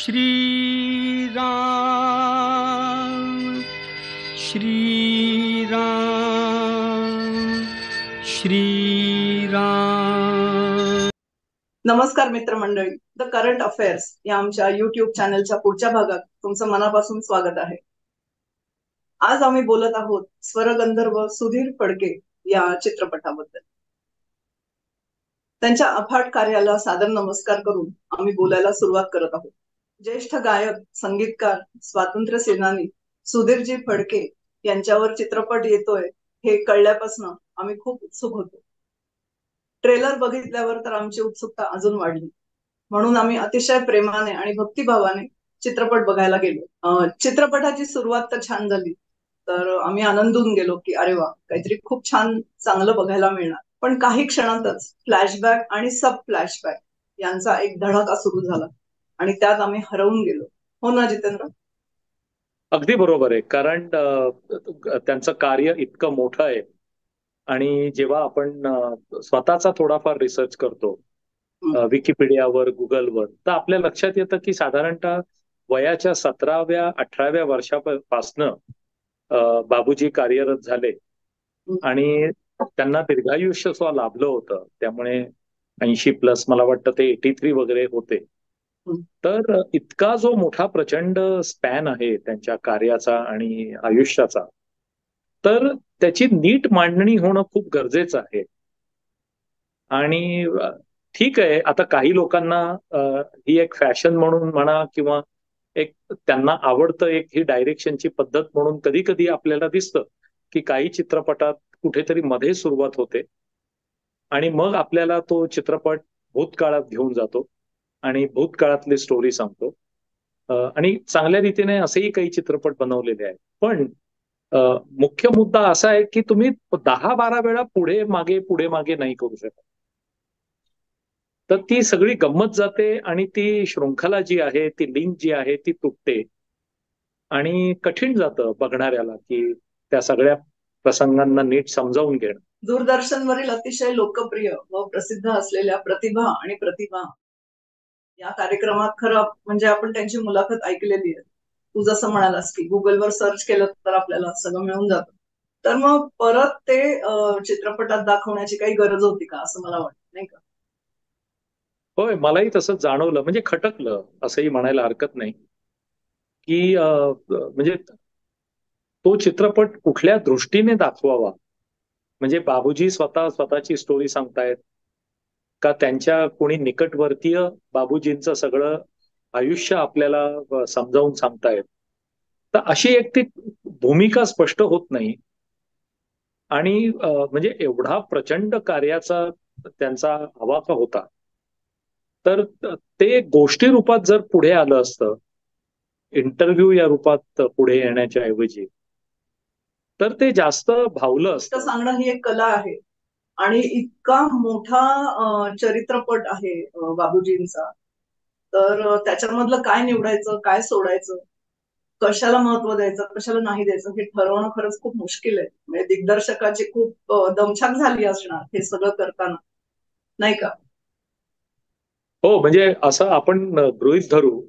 श्री राम श्री राम श्री राम. नमस्कार मित्रमंडळी, the current affairs या आमच्या युट्यूब चॅनलच्या पुढच्या भागात तुमचं मनापासून स्वागत आहे. आज आम्ही बोलत आहोत स्वरगंधर्व सुधीर फडके या चित्रपटाबद्दल. त्यांच्या अफाट कार्याला सादर नमस्कार करून आम्ही बोलायला सुरुवात करत आहोत. ज्येष्ठ गायक, संगीतकार, स्वातंत्र्य सेनानी सुधीरजी फडके यांच्यावर चित्रपट येतोय हे कळल्यापासून आम्ही खूप उत्सुक होतो. ट्रेलर बघितल्यावर तर आमची उत्सुकता अजून वाढली, म्हणून आम्ही अतिशय प्रेमाने आणि भक्तिभावाने चित्रपट बघायला गेलो. चित्रपटाची सुरुवात तर छान झाली, तर आम्ही आनंदून गेलो की अरे वा, काहीतरी खूप छान चांगलं बघायला मिळणार. पण काही क्षणातच फ्लॅशबॅक आणि सब फ्लॅशबॅक यांचा एक धडाका सुरू झाला आणि त्यात आम्ही हरवून गेलो. हो ना जितेंद्र? अगदी बरोबर आहे. कारण त्यांचं कार्य इतकं मोठं आहे आणि जेव्हा आपण स्वतःचा थोडाफार रिसर्च करतो विकिपीडियावर, गुगलवर, तर आपल्या लक्षात येतं की साधारणतः वयाच्या 17व्या-18व्या वर्षापासनं बाबूजी कार्यरत झाले आणि त्यांना दीर्घायुष्य लाभलं होतं. त्यामुळे 80+ मला वाटतं ते 83 वगैरे होते. तर इतका जो मोठा प्रचंड स्पॅन आहे त्यांच्या कार्याचा आणि आयुष्याचा, तर त्याची नीट मांडणी होणं खूप गरजेचं आहे. आणि ठीक आहे, आता काही लोकांना ही एक फॅशन म्हणून म्हणा किंवा एक त्यांना आवडतं एक ही डायरेक्शनची पद्धत म्हणून कधी कधी आपल्याला दिसतं की काही चित्रपटात कुठेतरी मध्ये सुरुवात होते आणि मग आपल्याला तो चित्रपट भूतकाळात घेऊन जातो आणि भूतकाळातली स्टोरी सांगतो. आणि चांगल्या रीतीने असेही काही चित्रपट बनवलेले आहेत. पण मुख्य मुद्दा असा आहे की तुम्ही 10-12 वेळा पुढे मागे नाही करू शकत. तर ती सगळी गंमत जाते आणि ती शृंखला जी आहे, ती लिंक जी आहे ती तुटते आणि कठीण जातं बघणाऱ्याला की त्या सगळ्या प्रसंगांना नीट समजावून घेणं. दूरदर्शनवरील अतिशय लोकप्रिय व प्रसिद्ध असलेल्या प्रतिभा या कार्यक्रमात खरं म्हणजे आपण त्यांची मुलाखत ऐकलेली आहे. तू जसं म्हणालास की गुगलवर सर्च केलं तर आपल्याला सगळं मिळून जातं. तर मग परत ते चित्रपटात दाखवण्याची काही गरज होती का, असं मला वाटतं, नाही का? होय, मलाही तसंच जाणवलं. म्हणजे खटकलं असंही म्हणायला हरकत नाही की म्हणजे तो चित्रपट कुठल्या दृष्टीने दाखवावा. म्हणजे बाबूजी स्वतःची स्टोरी सांगतायत का त्यांच्या कोणी निकटवर्तीय बाबूजींचं सगळं आयुष्य आपल्याला समजावून सांगतायत. तर अशी एक ती भूमिका स्पष्ट होत नाही. आणि म्हणजे एवढा प्रचंड कार्याचा त्यांचा आवाका होता, तर ते गोष्टी रूपात जर पुढे आलं असतं, इंटरव्ह्यू या रूपात पुढे येण्याच्या ऐवजी, तर ते जास्त भावलं असतं. सांगणं ही एक कला आहे आणि इतका मोठा चरित्रपट आहे बाबूजींचा. तर त्याच्यामधलं काय निवडायचं, काय सोडायचं, कशाला महत्व द्यायचं, कशाला नाही द्यायचं, हे ठरवणं खरंच खूप मुश्किल आहे. म्हणजे दिग्दर्शकाची खूप दमछाक झाली असणार हे सगळं करताना, नाही का? हो, म्हणजे असं आपण गृहीत धरू,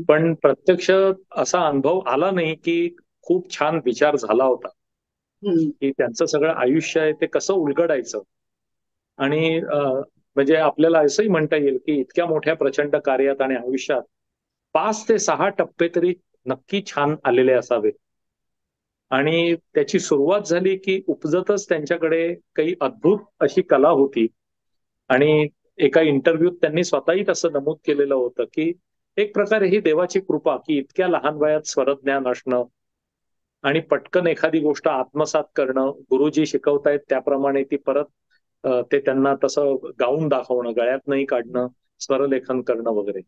पण प्रत्यक्ष असा अनुभव आला नाही की खूप छान विचार झाला होता की त्यांचं सगळं आयुष्य आहे ते कसं उलगडायचं. आणि म्हणजे आपल्याला असंही म्हणता येईल की इतक्या मोठ्या प्रचंड कार्यात आणि आयुष्यात 5 ते 6 टप्पे तरी नक्की छान आलेले असावेत. आणि त्याची सुरुवात झाली की उपजतच त्यांच्याकडे काही अद्भुत अशी कला होती. आणि एका इंटरव्ह्यूत त्यांनी स्वतःही तसं नमूद केलेलं होतं की एक प्रकारे ही देवाची कृपा की इतक्या लहान वयात स्वरज्ञान असणं आणि पटकन एखादी गोष्ट आत्मसात करणं, गुरुजी शिकवतायत त्याप्रमाणे ती परत ते त्यांना तसं गाऊन दाखवणं, गळ्यात नाही काढणं, स्वरलेखन करणं वगैरे.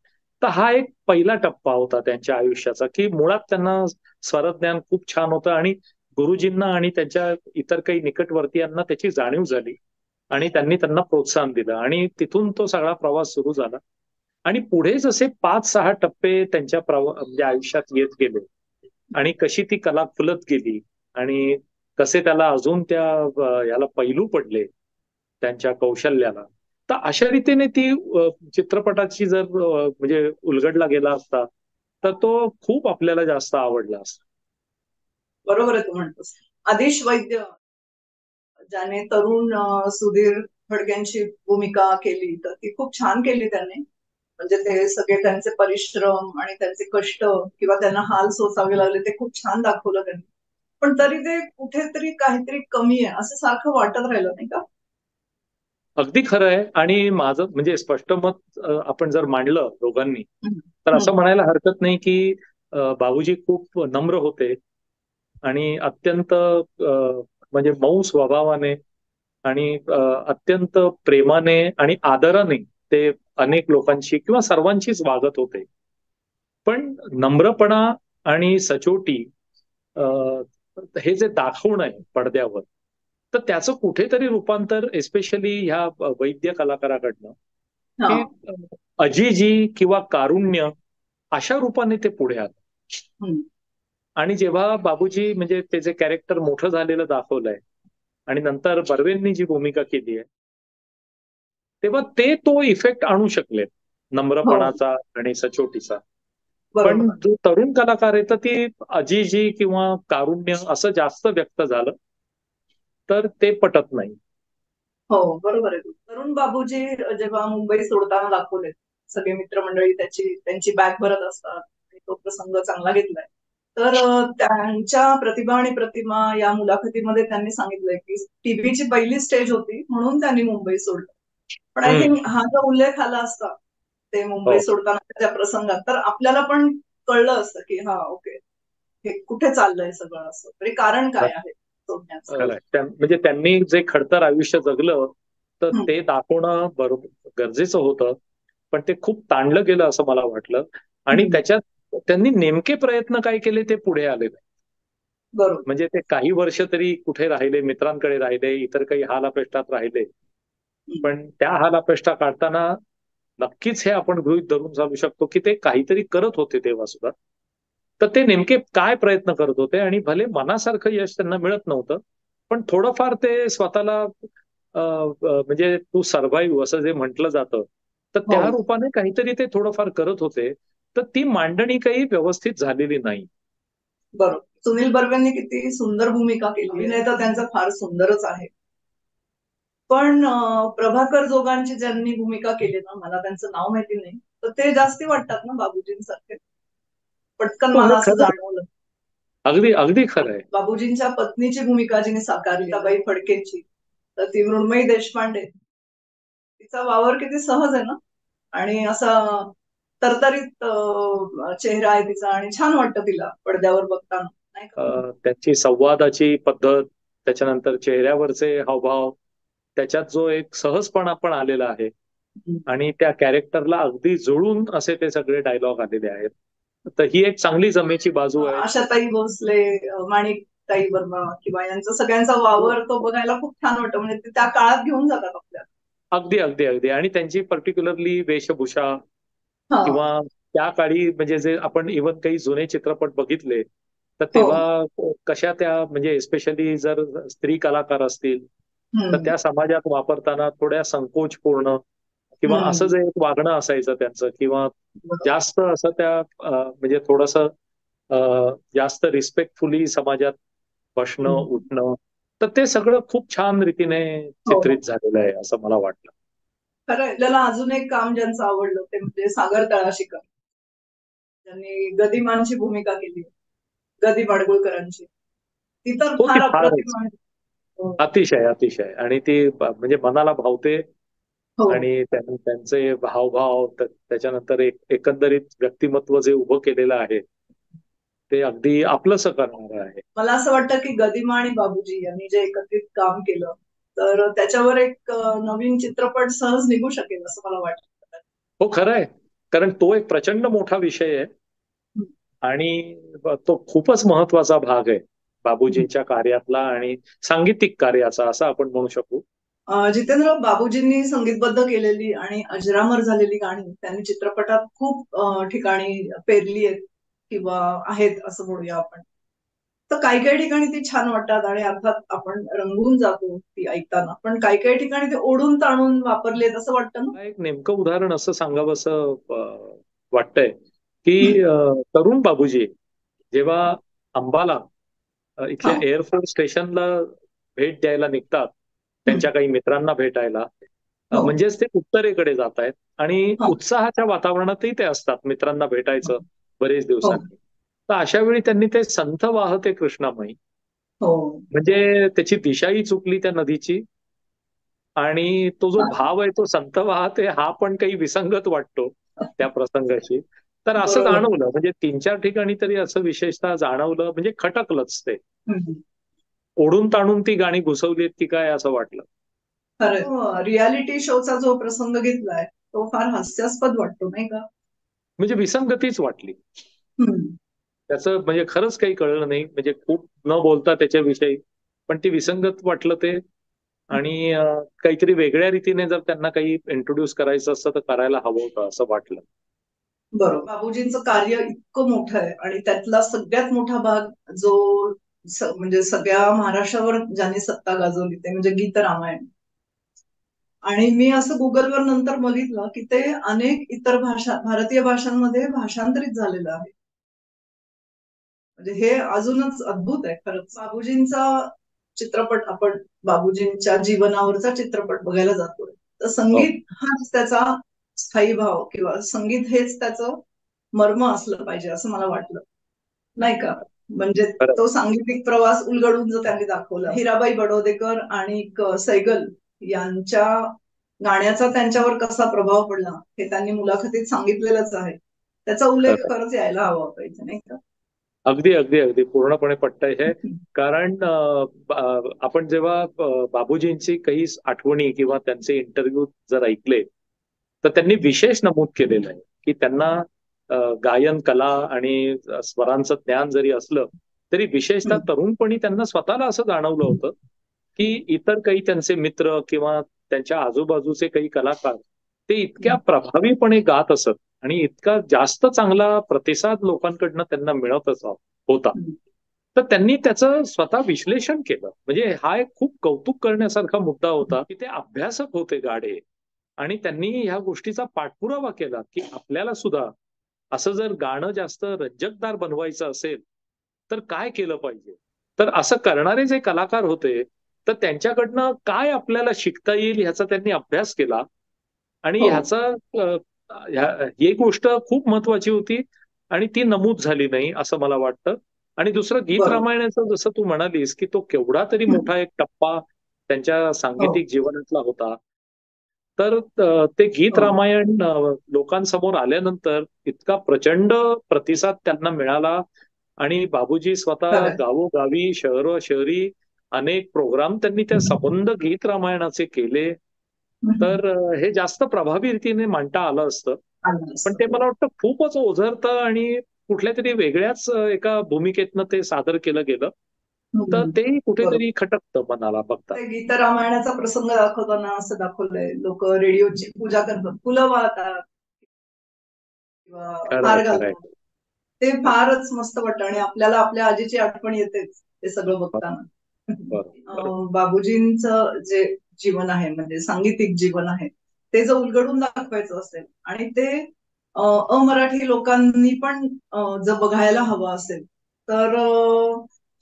तर हा एक पहिला टप्पा होता त्यांच्या आयुष्याचा की मुळात त्यांना स्वरज्ञान खूप छान होतं आणि गुरुजींना आणि त्यांच्या इतर काही निकटवर्तीयांना त्याची जाणीव झाली आणि त्यांनी त्यांना प्रोत्साहन दिलं आणि तिथून तो सगळा प्रवास सुरू झाला. आणि पुढे जसे 5-6 टप्पे त्यांच्या म्हणजे आयुष्यात येत गेले आणि कशी ती कला फुलत गेली आणि कसे त्याला अजून त्या याला पैलू पडले त्यांच्या कौशल्याला, तर अशा रीतीने ती चित्रपटाची जर म्हणजे उलगडला गेला असता तर तो खूप आपल्याला जास्त आवडला असता. बरोबर आहे तू म्हणतोस. आदिश वैद्य ज्याने तरुण सुधीर फडकेंची भूमिका केली तर ती खूप छान केली त्याने. म्हणजे ते सगळे त्यांचे परिश्रम आणि त्यांचे कष्ट किंवा त्यांना हाल सोसावे लागले ते खूप छान दाखवलं त्यांनी. पण तरी ते कुठेतरी काहीतरी कमी आहे असं सारखं वाटत राहिलं नाही का? अगदी खरं आहे. आणि माझं म्हणजे स्पष्ट मत आपण जर मांडलं दोघांनी हम्म. तर असं हम्म. म्हणायला हरकत नाही की बाबूजी खूप नम्र होते आणि अत्यंत म्हणजे मऊ स्वभावाने आणि अत्यंत प्रेमाने आणि आदराने ते अनेक लोकांशी किंवा सर्वांशीच वागत होते. पण नम्रपणा आणि सचोटी अ, हे जे दाखवणं आहे पडद्यावर तर त्याचं कुठेतरी रूपांतर एस्पेशली ह्या वैद्य कलाकाराकडनं हा. की अजिजी किंवा कारुण्य अशा रूपाने ते पुढे आलं. हम्म. आणि जेव्हा बाबूजी म्हणजे त्याचे कॅरेक्टर मोठं झालेलं दाखवलंय आणि नंतर बर्वेंनी जी भूमिका केली आहे तेव्हा ते तो इफेक्ट आणू शकले हो. नम्रपणाचा आणि सचोटीचा. पण बरोबर. जो तरुण कलाकार आहे तर ती अजिजी किंवा कारुण्य असं जास्त व्यक्त झालं तर ते पटत नाही. हो बरोबर आहे. तरुण बाबूजी जेव्हा मुंबई सोडताना दाखवले सगळे मित्रमंडळी त्यांची बॅग भरत असतात आणि तो प्रसंग चांगला घेतलाय. तर त्यांच्या प्रतिभा आणि प्रतिमा या मुलाखतीमध्ये त्यांनी सांगितलंय की टीव्हीची पहिली स्टेज होती म्हणून त्यांनी मुंबई सोडलं. पण आय हम्म. थिंक हा जो उल्लेख आला असता ते मुंबई हो. सोडताना त्या प्रसंगात तर आपल्याला पण कळलं असतं की हा ओके हे कुठे चाललंय सगळं असं तरी कारण काय आहे सोडण्याचं. खरंय. म्हणजे त्यांनी जे खडतर आयुष्य जगलं तर हम्म. ते दाखवणं बरोबर गरजेचं होतं. पण ते खूप ताणलं गेलं असं मला वाटलं. आणि हम्म. त्याच्यात त्यांनी नेमके प्रयत्न काय केले ते पुढे आले नाही. बरोबर. म्हणजे ते काही वर्ष तरी कुठे राहिले, मित्रांकडे राहिले, इतर काही हालापेष्टात राहिले. हम्म. पण त्या हालापेष्टा काढताना नक्कीच हे आपण गृहीत धरून चालू शकतो की ते काहीतरी करत होते तेव्हा सुद्धा. तर ते नेमके काय प्रयत्न करत होते आणि भले मनासारखं यश त्यांना मिळत नव्हतं पण थोडंफार ते स्वतःला म्हणजे तू सर्व्हाइव्ह असं जे म्हटलं जातं तर हो. त्या रूपाने काहीतरी ते थोडंफार करत होते. तर ती मांडणी काही व्यवस्थित झालेली नाही. बरोबर. सुनील बर्वेंनी किती सुंदर भूमिका केली. अभिनय तर त्यांचा फार सुंदरच आहे. पण प्रभाकर जोगांची ज्यांनी भूमिका केली ना मला त्यांचं नाव माहिती नाही तर ते जास्ती वाटतात ना बाबूजींसारखे. पटकन हो, हे मला असं खरं आहे. जाणवलं. अगदी अगदी खरं आहे. बाबूजींच्या पत्नीची भूमिका जिने साकारली बाई फडकेंची तर ती मृण्मयी देशपांडे. तिचा वावर किती सहज आहे ना आणि असा तरतरीत चेहरा आहे तिचा आणि छान वाटतं तिला पडद्यावर बघताना नाही का? त्यांची संवादाची पद्धत, त्याच्यानंतर चेहऱ्यावरचे हावभाव, त्याच्यात जो एक सहजपणा पण आलेला आहे हम्म. आणि त्या कॅरेक्टरला अगदी जुळून असे ते सगळे डायलॉग आलेले आहेत. तर ही एक चांगली जमेची बाजू आहे. आशाताई भोसले, माणिकताई वर्मा किंवा यांचा सगळ्यांचा वावर तो बघायला खूप छान वाटतं म्हणजे ते त्या काळात घेऊन जातात आपल्याला. अगदी अगदी अगदी. आणि त्यांची पर्टिक्युलरली वेशभूषा हा. किंवा त्या काळी म्हणजे जे आपण इव्हन काही जुने चित्रपट बघितले तर हो. तेव्हा कशा त्या म्हणजे स्पेशली जर स्त्री कलाकार असतील तर हम्म. त्या समाजात वापरताना थोड्या संकोचपूर्ण किंवा असं हम्म. जे एक वागणं असायचं त्यांचं किंवा बरोबर. जास्त असं त्या म्हणजे थोडंसं जास्त रिस्पेक्टफुली समाजात बसणं, हम्म. उठणं. तर ते सगळं खूप छान रीतीने हो हो. चित्रित झालेलं आहे असं मला वाटतं. खरं आहे. आपल्याला अजून एक काम ज्यांचं आवडलं ते म्हणजे सागर तळाशीकर. त्यांनी गदिमांची भूमिका केली. गदी माडगुळकरांची. ती तर हो, ती फार फारच. अप्रतिम आहे. हो. अतिशय, अतिशय. आणि ती म्हणजे मनाला भावते हो. आणि त्यांचे हावभाव त्याच्यानंतर एकंदरीत व्यक्तिमत्व जे उभं केलेलं आहे ते अगदी आपलंसं करणारं आहे. मला असं वाटतं की गदिमा आणि बाबूजी यांनी जे एकत्रित काम केलं तर त्याच्यावर एक नवीन चित्रपट सहज निघू शकेल असं मला वाटतं. हो, खरं आहे. कारण तो एक प्रचंड मोठा विषय आहे आणि तो खूपच महत्वाचा भाग आहे बाबूजींच्या कार्यातला आणि सांगीतिक कार्याचा असं आपण म्हणू शकू. जितेंद्र बाबूजींनी संगीतबद्ध केलेली आणि अजरामर झालेली गाणी त्यांनी चित्रपटात खूप ठिकाणी पेरली आहेत किंवा आहेत असं म्हणूया आपण. तर काही काही ठिकाणी ती छान वाटतात आणि अर्थात आपण रंगून जातो ती ऐकताना, पण काही काही ठिकाणी ते ओढून ताणून वापरलेत असं वाटतं ना. मला एक नेमकं उदाहरण असं सांगावंसं वाटतंय की हम्म. तरुण बाबूजी जेव्हा अंबाला हा. इथल्या एअरफोर्स स्टेशनला भेट द्यायला निघतात, हम्म. त्यांच्या काही मित्रांना भेटायला, हो. म्हणजेच ते उत्तरेकडे जात आहेत आणि हो. उत्साहाच्या वातावरणातही ते असतात, मित्रांना भेटायचं बरेच हो. दिवसांनी. तर अशा वेळी त्यांनी ते संथ वाहते कृष्णामाई, हो. म्हणजे त्याची दिशाही चुकली त्या नदीची, आणि तो जो हा. भाव आहे तो संथ वाहते हा पण काही विसंगत वाटतो त्या प्रसंगाशी. तर असं बरोबर. जाणवलं, म्हणजे 3-4 ठिकाणी तरी असं विशेषतः जाणवलं, म्हणजे खटकलंच ते. हम्म. ओढून ताणून ती गाणी घुसवलीत की काय असं वाटलं. खरं रियालिटी शोचा जो प्रसंग घेतलाय तो फार हास्यास्पद वाटतो नाही का. म्हणजे विसंगतीच वाटली. हम्म. त्याचं म्हणजे खरंच काही कळलं नाही, म्हणजे खूप न बोलता त्याच्याविषयी, पण ती विसंगत वाटलं ते. आणि काहीतरी वेगळ्या रीतीने जर त्यांना काही इंट्रोड्यूस करायचं असतं तर करायला हवं होतं असं वाटलं. बरोबर. बाबूजींचं कार्य इतकं मोठं आहे आणि त्यातला सगळ्यात मोठा भाग जो म्हणजे सगळ्या महाराष्ट्रावर ज्यांनी सत्ता गाजवली ते म्हणजे गीत रामायण. आणि मी असं गुगलवर नंतर बघितलं की ते अनेक इतर भारतीय भाषांमध्ये भाषांतरित झालेलं आहे. म्हणजे हे अजूनच अद्भुत आहे खरंच. बाबूजींचा चित्रपट आपण बाबूजींच्या जीवनावरचा चित्रपट बघायला जातोय, तर हो. संगीत हाच त्याचा स्थायी भाव किंवा संगीत हेच त्याचं मर्म असलं पाहिजे असं मला वाटलं नाही का. म्हणजे खरं. तो सांगीतिक प्रवास उलगडून जो त्यांनी दाखवला, हिराबाई बडोदेकर आणि सैगल यांच्या गाण्याचा त्यांच्यावर कसा प्रभाव पडला हे त्यांनी मुलाखतीत सांगितलेलंच आहे. त्याचा उल्लेख खरं. खरंच यायला हवा पाहिजे नाही का. अगदी अगदी अगदी पूर्णपणे पटतंय हे. कारण आपण जेव्हा बाबूजींची काही आठवणी किंवा त्यांचे इंटरव्ह्यू जर ऐकले, तर त्यांनी विशेष नमूद केलेलं आहे की त्यांना गायन कला आणि स्वरांचं ज्ञान जरी असलं तरी विशेषतः तरुणपणी त्यांना स्वतःला असं जाणवलं होतं की इतर काही त्यांचे मित्र किंवा त्यांच्या आजूबाजूचे काही कलाकार ते इतक्या प्रभावीपणे गात असत आणि इतका जास्त चांगला प्रतिसाद लोकांकडनं त्यांना मिळत होता. तर त्यांनी त्याचं स्वतः विश्लेषण केलं. म्हणजे हा एक खूप कौतुक करण्यासारखा मुद्दा होता की ते अभ्यासक होते गाढे, आणि त्यांनी ह्या गोष्टीचा पाठपुरावा केला की आपल्याला सुद्धा असं जर गाणं जास्त रंजकदार बनवायचं असेल तर काय केलं पाहिजे. तर असं करणारे जे कलाकार होते तर त्यांच्याकडनं काय आपल्याला शिकता येईल ह्याचा त्यांनी अभ्यास केला. आणि हो. ह्याचा ही गोष्ट खूप महत्वाची होती आणि ती नमूद झाली नाही असं मला वाटतं. आणि दुसरं गीत बरोबर. रामायणाचं जसं तू म्हणालीस की तो केवढा तरी मोठा एक टप्पा त्यांच्या हो. सांगीतिक जीवनातला होता. तर ते गीत हो. रामायण लोकांसमोर आल्यानंतर इतका प्रचंड प्रतिसाद त्यांना मिळाला आणि बाबूजी स्वतः खरंय. गावोगावी शहरी अनेक प्रोग्राम त्यांनी त्या संबंध गीत रामायणाचे केले. तर हे जास्त प्रभावी रीतीने मांडता आलं असतं. आलं पण असतं. ते हो. मला वाटतं खूपच ओझरतं आणि कुठल्या तरी वेगळ्याच एका भूमिकेतनं ते सादर केलं गेलं. तर ते बरोबर. कुठेतरी खटकतं मनाला बघता. ते गीत रामायणाचा प्रसंग दाखवताना असं दाखवलंय, लोक रेडिओची पूजा करतात, फुलं वाहतात किंवा खरंय, हार खरंय. घालतात. ते फारच मस्त वाटतं आणि आपल्याला आपल्या आजीची आठवण येतेच ते सगळं बघताना. बरोबर, बरोबर. बाबूजींचं जे जीवन आहे म्हणजे सांगीतिक जीवन आहे ते जर उलगडून दाखवायचं असेल आणि ते अमराठी लोकांनी पण जर बघायला हवं असेल तर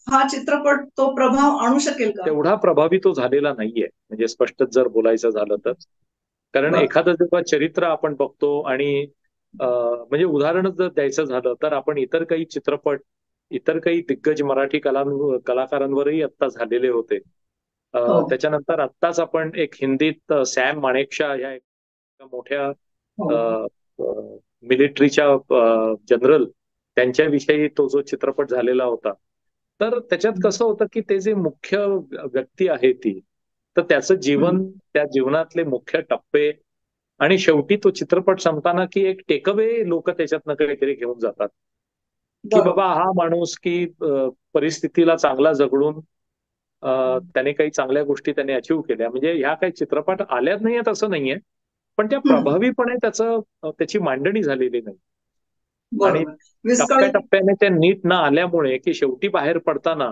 हा चित्रपट तो प्रभाव आणू शकेल का. तेवढा प्रभावी तो झालेला नाहीये, म्हणजे स्पष्टच जर बोलायचं झालं तर. कारण बर. एखादं जेव्हा चरित्र आपण बघतो आणि म्हणजे उदाहरणच जर द्यायचं झालं तर आपण इतर काही चित्रपट, इतर काही दिग्गज मराठी कलाकारांवरही आता झालेले होते. हो. त्याच्यानंतर आत्ताच आपण एक हिंदीत सॅम माणेकशॉ ह्या एका मोठ्या हो. मिलिटरीच्या जनरल, त्यांच्याविषयी तो जो चित्रपट झालेला होता. तर त्याच्यात कसं होतं की ते जे मुख्य व्यक्ती आहे ती, तर त्याचं जीवन, त्या जीवनातले मुख्य टप्पे आणि शेवटी तो चित्रपट संपताना की एक टेकअवे लोक त्याच्यातनं काहीतरी घेऊन जातात की बरोबर. बाबा हा माणूस की परिस्थितीला चांगला झगडून त्याने काही चांगल्या गोष्टी त्याने अचीव्ह केल्या. म्हणजे ह्या काही चित्रपट आल्याच नाहीयेत असं नाहीये, पण त्या प्रभावीपणे त्याची मांडणी झालेली नाही. आणि बरोबर. विस्कळीत टप्प्याटप्प्याने ते नीट न आल्यामुळे की शेवटी बाहेर पडताना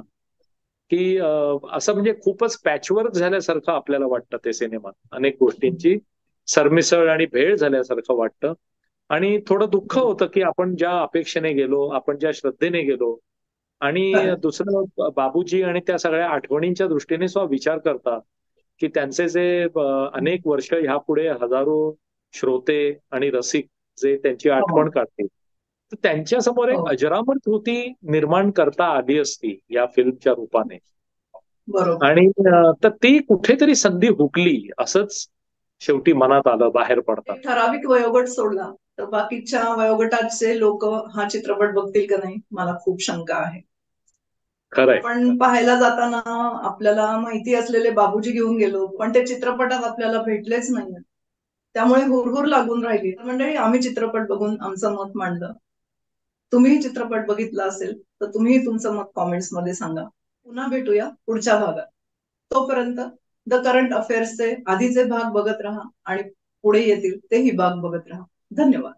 की असं म्हणजे खूपच पॅचवर्क झाल्यासारखं आपल्याला वाटतं ते सिनेमात. अनेक गोष्टींची सरमिसळ आणि भेळ झाल्यासारखं वाटतं. आणि थोडं दुःख होतं की आपण ज्या अपेक्षेने गेलो, आपण ज्या श्रद्धेने गेलो, आणि खरं. दुसरं बाबूजी आणि त्या सगळ्या आठवणींच्या दृष्टीने सुद्धा विचार करता की त्यांचे जे अनेक वर्ष ह्यापुढे हजारो श्रोते आणि रसिक जे त्यांची हो, आठवण काढतील, तर त्यांच्या समोर एक हो. अजरामर कृती निर्माण करता आली असती या फिल्मच्या रूपाने. बरोबर. आणि तर ती कुठेतरी संधी हुकली असंच शेवटी मनात आलं बाहेर पडताना. एक ठराविक वयोगट सोडला तर बाकीच्या वयोगटाचे लोक हा चित्रपट बघतील का नाही, मला खूप शंका आहे. खरंय. आपण पाहायला जाताना आपल्याला माहिती असलेले बाबूजी घेऊन गेलो, पण ते चित्रपटात आपल्याला भेटलेच नाही. त्यामुळे हुरहुर लागून राहिली. तर मंडळी, आम्ही चित्रपट बघून आमचं मत मांडलं. तुम्ही चित्रपट बघितला असेल तर तुम्ही तुमचं मत कॉमेंट्स मध्ये सांगा. पुन्हा भेटूया पुढच्या भागात. तोपर्यंत द करंट अफेअर्सचे आधीचे भाग बघत राहा आणि पुढे येतील तेही भाग बघत राहा. धन्यवाद.